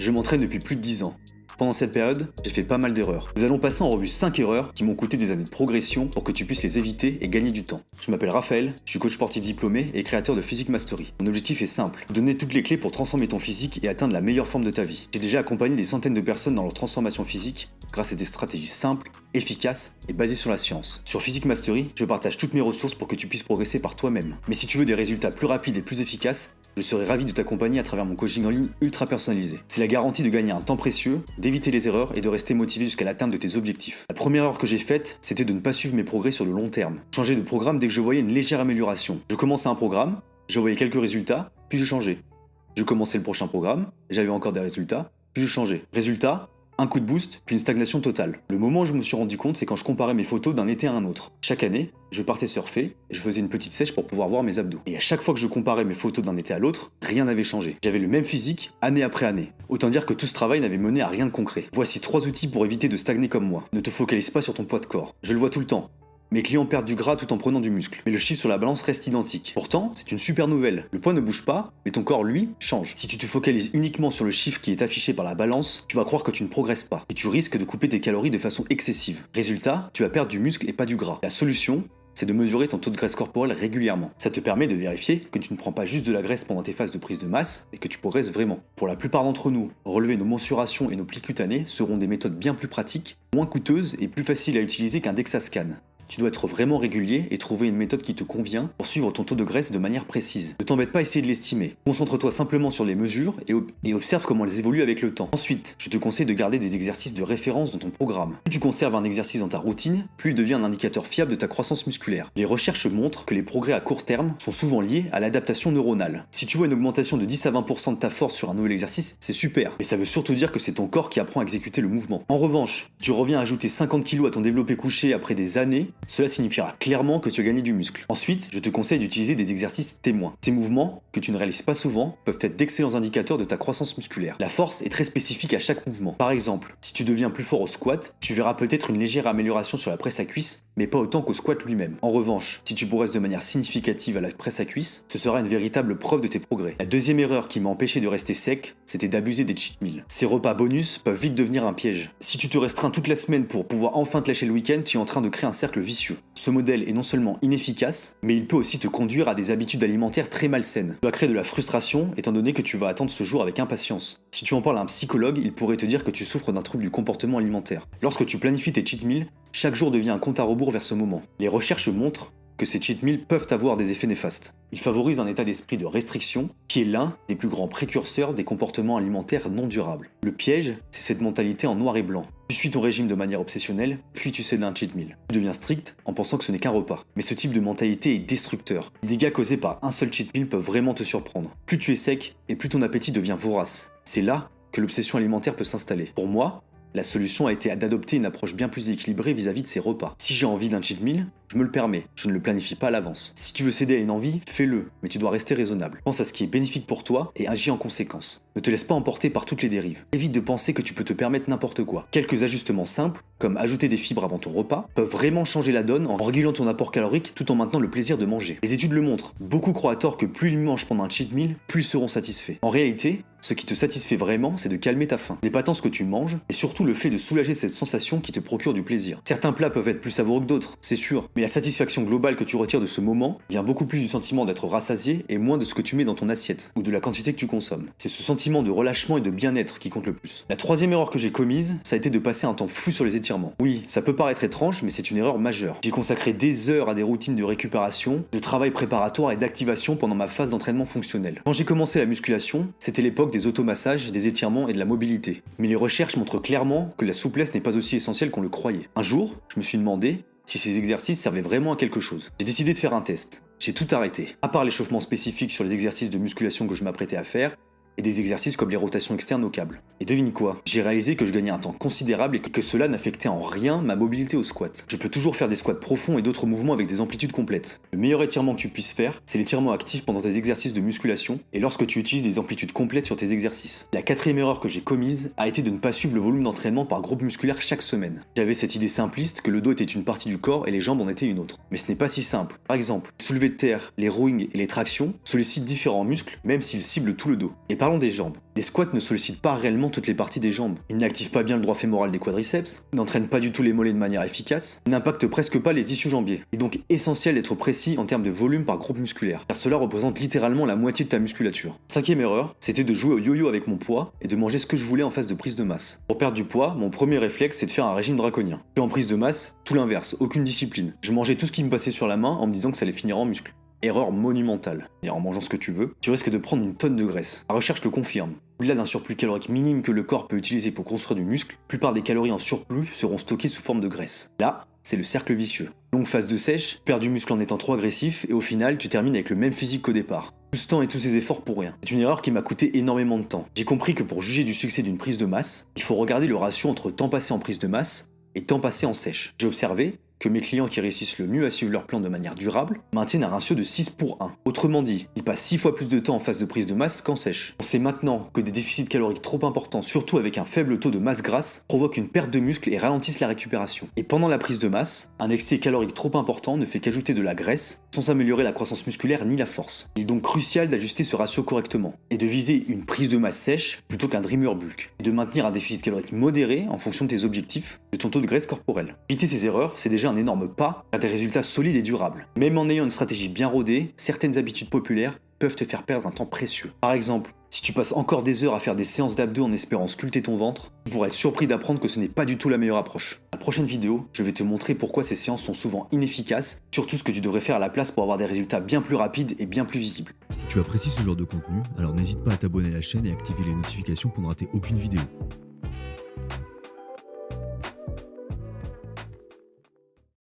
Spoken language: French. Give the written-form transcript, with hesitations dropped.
Je m'entraîne depuis plus de 10 ans. Pendant cette période, j'ai fait pas mal d'erreurs. Nous allons passer en revue 5 erreurs qui m'ont coûté des années de progression pour que tu puisses les éviter et gagner du temps. Je m'appelle Raphaël, je suis coach sportif diplômé et créateur de Physique Mastery. Mon objectif est simple, te donner toutes les clés pour transformer ton physique et atteindre la meilleure forme de ta vie. J'ai déjà accompagné des centaines de personnes dans leur transformation physique grâce à des stratégies simples, efficaces et basées sur la science. Sur Physique Mastery, je partage toutes mes ressources pour que tu puisses progresser par toi-même. Mais si tu veux des résultats plus rapides et plus efficaces, je serai ravi de t'accompagner à travers mon coaching en ligne ultra personnalisé. C'est la garantie de gagner un temps précieux, d'éviter les erreurs et de rester motivé jusqu'à l'atteinte de tes objectifs. La première erreur que j'ai faite, c'était de ne pas suivre mes progrès sur le long terme. Changer de programme dès que je voyais une légère amélioration. Je commençais un programme, je voyais quelques résultats, puis je changeais. Je commençais le prochain programme, j'avais encore des résultats, puis je changeais. Résultat, un coup de boost, puis une stagnation totale. Le moment où je me suis rendu compte, c'est quand je comparais mes photos d'un été à un autre. Chaque année, je partais surfer et je faisais une petite sèche pour pouvoir voir mes abdos. Et à chaque fois que je comparais mes photos d'un été à l'autre, rien n'avait changé. J'avais le même physique, année après année. Autant dire que tout ce travail n'avait mené à rien de concret. Voici 3 outils pour éviter de stagner comme moi. Ne te focalise pas sur ton poids de corps. Je le vois tout le temps. Mes clients perdent du gras tout en prenant du muscle, mais le chiffre sur la balance reste identique. Pourtant, c'est une super nouvelle. Le poids ne bouge pas, mais ton corps, lui, change. Si tu te focalises uniquement sur le chiffre qui est affiché par la balance, tu vas croire que tu ne progresses pas, et tu risques de couper tes calories de façon excessive. Résultat, tu vas perdre du muscle et pas du gras. La solution, c'est de mesurer ton taux de graisse corporelle régulièrement. Ça te permet de vérifier que tu ne prends pas juste de la graisse pendant tes phases de prise de masse et que tu progresses vraiment. Pour la plupart d'entre nous, relever nos mensurations et nos plis cutanés seront des méthodes bien plus pratiques, moins coûteuses et plus faciles à utiliser qu'un DEXA-scan. Tu dois être vraiment régulier et trouver une méthode qui te convient pour suivre ton taux de graisse de manière précise. Ne t'embête pas à essayer de l'estimer. Concentre-toi simplement sur les mesures et observe comment elles évoluent avec le temps. Ensuite, je te conseille de garder des exercices de référence dans ton programme. Plus tu conserves un exercice dans ta routine, plus il devient un indicateur fiable de ta croissance musculaire. Les recherches montrent que les progrès à court terme sont souvent liés à l'adaptation neuronale. Si tu vois une augmentation de 10 à 20% de ta force sur un nouvel exercice, c'est super. Mais ça veut surtout dire que c'est ton corps qui apprend à exécuter le mouvement. En revanche, tu reviens à ajouter 50 kg à ton développé couché après des années, cela signifiera clairement que tu as gagné du muscle. Ensuite, je te conseille d'utiliser des exercices témoins. Ces mouvements, que tu ne réalises pas souvent, peuvent être d'excellents indicateurs de ta croissance musculaire. La force est très spécifique à chaque mouvement. Par exemple, si tu deviens plus fort au squat, tu verras peut-être une légère amélioration sur la presse à cuisse, mais pas autant qu'au squat lui-même. En revanche, si tu progresses de manière significative à la presse à cuisse, ce sera une véritable preuve de tes progrès. La deuxième erreur qui m'a empêché de rester sec, c'était d'abuser des cheat meals. Ces repas bonus peuvent vite devenir un piège. Si tu te restreins toute la semaine pour pouvoir enfin te lâcher le week-end, tu es en train de créer un cercle vicieux. Ce modèle est non seulement inefficace, mais il peut aussi te conduire à des habitudes alimentaires très malsaines. Tu vas créer de la frustration étant donné que tu vas attendre ce jour avec impatience. Si tu en parles à un psychologue, il pourrait te dire que tu souffres d'un trouble du comportement alimentaire. Lorsque tu planifies tes cheat meals, chaque jour devient un compte à rebours vers ce moment. Les recherches montrent que ces cheat meals peuvent avoir des effets néfastes. Ils favorisent un état d'esprit de restriction qui est l'un des plus grands précurseurs des comportements alimentaires non durables. Le piège, c'est cette mentalité en noir et blanc. Tu suis ton régime de manière obsessionnelle, puis tu cèdes à un cheat meal. Tu deviens strict en pensant que ce n'est qu'un repas. Mais ce type de mentalité est destructeur. Les dégâts causés par un seul cheat meal peuvent vraiment te surprendre. Plus tu es sec, et plus ton appétit devient vorace. C'est là que l'obsession alimentaire peut s'installer. Pour moi, la solution a été d'adopter une approche bien plus équilibrée vis-à-vis de ces repas. Si j'ai envie d'un cheat meal, je me le permets, je ne le planifie pas à l'avance. Si tu veux céder à une envie, fais-le, mais tu dois rester raisonnable. Pense à ce qui est bénéfique pour toi et agis en conséquence. Ne te laisse pas emporter par toutes les dérives. Évite de penser que tu peux te permettre n'importe quoi. Quelques ajustements simples, comme ajouter des fibres avant ton repas, peuvent vraiment changer la donne en régulant ton apport calorique tout en maintenant le plaisir de manger. Les études le montrent. Beaucoup croient à tort que plus ils mangent pendant un cheat meal, plus ils seront satisfaits. En réalité, ce qui te satisfait vraiment, c'est de calmer ta faim. N'est pas tant ce que tu manges, et surtout le fait de soulager cette sensation qui te procure du plaisir. Certains plats peuvent être plus savoureux que d'autres, c'est sûr, mais la satisfaction globale que tu retires de ce moment vient beaucoup plus du sentiment d'être rassasié et moins de ce que tu mets dans ton assiette, ou de la quantité que tu consommes. C'est ce sentiment de relâchement et de bien-être qui compte le plus. La troisième erreur que j'ai commise, ça a été de passer un temps fou sur les étirements. Oui, ça peut paraître étrange, mais c'est une erreur majeure. J'ai consacré des heures à des routines de récupération, de travail préparatoire et d'activation pendant ma phase d'entraînement fonctionnel. Quand j'ai commencé la musculation, c'était l'époque des automassages, des étirements et de la mobilité. Mais les recherches montrent clairement que la souplesse n'est pas aussi essentielle qu'on le croyait. Un jour, je me suis demandé si ces exercices servaient vraiment à quelque chose. J'ai décidé de faire un test. J'ai tout arrêté. À part l'échauffement spécifique sur les exercices de musculation que je m'apprêtais à faire, et des exercices comme les rotations externes au câble. Et devine quoi? J'ai réalisé que je gagnais un temps considérable et que cela n'affectait en rien ma mobilité au squat. Je peux toujours faire des squats profonds et d'autres mouvements avec des amplitudes complètes. Le meilleur étirement que tu puisses faire, c'est l'étirement actif pendant tes exercices de musculation et lorsque tu utilises des amplitudes complètes sur tes exercices. La quatrième erreur que j'ai commise a été de ne pas suivre le volume d'entraînement par groupe musculaire chaque semaine. J'avais cette idée simpliste que le dos était une partie du corps et les jambes en étaient une autre. Mais ce n'est pas si simple. Par exemple, les soulevés de terre, les rowing et les tractions sollicitent différents muscles même s'ils ciblent tout le dos. Et Parlons des jambes. Les squats ne sollicitent pas réellement toutes les parties des jambes. Ils n'activent pas bien le droit fémoral des quadriceps, n'entraînent pas du tout les mollets de manière efficace, n'impactent presque pas les tissus jambiers. Il est donc essentiel d'être précis en termes de volume par groupe musculaire, car cela représente littéralement la moitié de ta musculature. Cinquième erreur, c'était de jouer au yo-yo avec mon poids et de manger ce que je voulais en phase de prise de masse. Pour perdre du poids, mon premier réflexe c'est de faire un régime draconien. Puis en prise de masse, tout l'inverse, aucune discipline. Je mangeais tout ce qui me passait sur la main en me disant que ça allait finir en muscle. Erreur monumentale. Et en mangeant ce que tu veux, tu risques de prendre une tonne de graisse. La recherche le confirme. Au-delà d'un surplus calorique minime que le corps peut utiliser pour construire du muscle, la plupart des calories en surplus seront stockées sous forme de graisse. Là, c'est le cercle vicieux. Longue phase de sèche, perds du muscle en étant trop agressif et au final, tu termines avec le même physique qu'au départ. Tout ce temps et tous ces efforts pour rien. C'est une erreur qui m'a coûté énormément de temps. J'ai compris que pour juger du succès d'une prise de masse, il faut regarder le ratio entre temps passé en prise de masse et temps passé en sèche. J'ai observé que mes clients qui réussissent le mieux à suivre leur plan de manière durable maintiennent un ratio de 6 pour 1. Autrement dit, ils passent 6 fois plus de temps en phase de prise de masse qu'en sèche. On sait maintenant que des déficits caloriques trop importants, surtout avec un faible taux de masse grasse, provoquent une perte de muscle et ralentissent la récupération. Et pendant la prise de masse, un excès calorique trop important ne fait qu'ajouter de la graisse sans améliorer la croissance musculaire ni la force. Il est donc crucial d'ajuster ce ratio correctement et de viser une prise de masse sèche plutôt qu'un dreamer bulk et de maintenir un déficit calorique modéré en fonction de tes objectifs, de ton taux de graisse corporelle. Éviter ces erreurs, c'est déjà un énorme pas vers des résultats solides et durables. Même en ayant une stratégie bien rodée, certaines habitudes populaires peuvent te faire perdre un temps précieux. Par exemple, si tu passes encore des heures à faire des séances d'abdos en espérant sculpter ton ventre, tu pourrais être surpris d'apprendre que ce n'est pas du tout la meilleure approche. Dans la prochaine vidéo, je vais te montrer pourquoi ces séances sont souvent inefficaces, surtout ce que tu devrais faire à la place pour avoir des résultats bien plus rapides et bien plus visibles. Si tu apprécies ce genre de contenu, alors n'hésite pas à t'abonner à la chaîne et activer les notifications pour ne rater aucune vidéo.